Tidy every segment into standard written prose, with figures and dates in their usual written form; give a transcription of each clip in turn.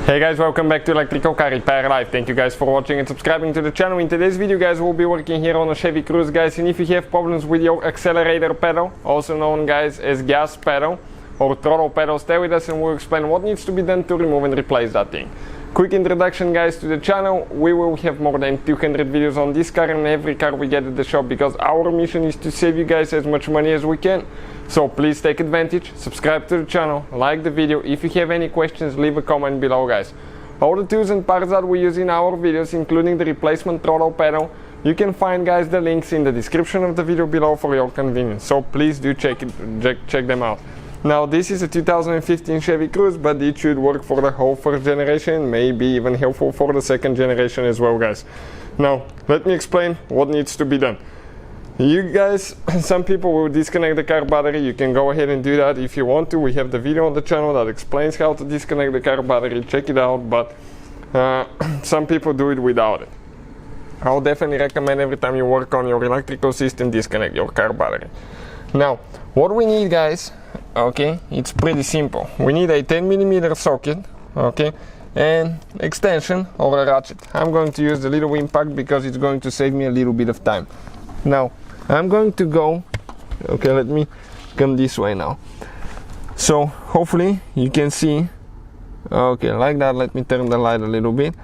Hey guys, welcome back to Electrical Car Repair Live. Thank you guys for watching and subscribing to the channel. In today's video guys, we'll be working here on a Chevy Cruze guys, and if you have problems with your accelerator pedal, also known guys as gas pedal or throttle pedal, stay with us and we'll explain what needs to be done to remove and replace that thing. Quick introduction guys to the channel. We will have more than 200 videos on this car and every car we get at the shop, because our mission is to save you guys as much money as we can. So please take advantage, subscribe to the channel, like the video. If you have any questions, leave a comment below guys. All the tools and parts that we use in our videos, including the replacement throttle pedal, you can find guys the links in the description of the video below for your convenience. So please do check them out. Now this is a 2015 Chevy Cruze, but it should work for the whole first generation, maybe even helpful for the second generation as well guys. Now let me explain what needs to be done. You guys, some people will disconnect the car battery. You can go ahead and do that if you want to. We have the video on the channel that explains how to disconnect the car battery. Check it out, but some people do it without it. I'll definitely recommend every time you work on your electrical system, disconnect your car battery. Now, what we need guys, okay, it's pretty simple. We need a 10mm socket, okay, and extension or a ratchet. I'm going to use the little impact because it's going to save me a little bit of time. Now, I'm going to go, okay, let me come this way now. So, hopefully you can see, okay, like that. Let me turn the light a little bit.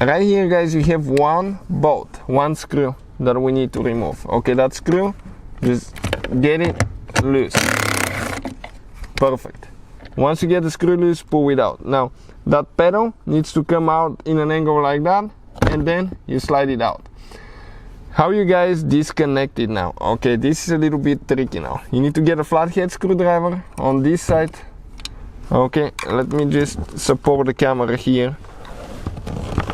Right here guys, you have one bolt, one screw that we need to remove. Okay, that screw, just get it loose. Perfect. Once you get the screw loose, pull it out. Now, that pedal needs to come out in an angle like that, and then you slide it out. How you guys disconnect it now? Okay, this is a little bit tricky now. You need to get a flathead screwdriver on this side. Okay, let me just support the camera here.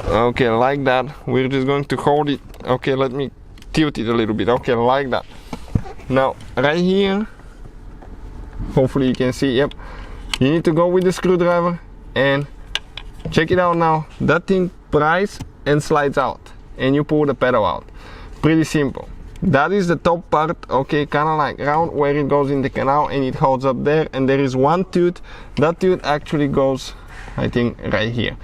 Okay, like that. We're just going to hold it. Okay, let me tilt it a little bit. Okay, like that. Now, right here, hopefully you can see, yep. You need to go with the screwdriver and check it out now. That thing pries and slides out, and you pull the pedal out. Pretty simple. That is the top part, okay, kind of like round where it goes in the canal and it holds up there, and there is one tooth. That tooth actually goes, I think, right here.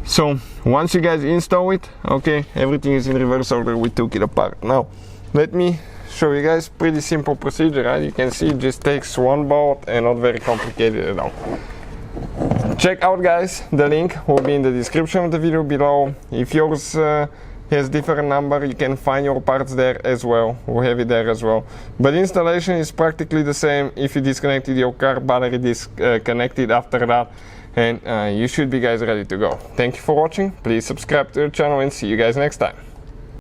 So once you guys install it, okay, everything is in reverse order. We took it apart. Now let me show you guys. Pretty simple procedure, right? You can see it just takes one bolt and not very complicated at all. Check out guys, the link will be in the description of the video below. If yours has different number, you can find your parts there as well. We'll have it there as well. But installation is practically the same if you disconnected your car battery, disconnected after that, and you should be guys ready to go. Thank you for watching. Please subscribe to the channel and see you guys next time.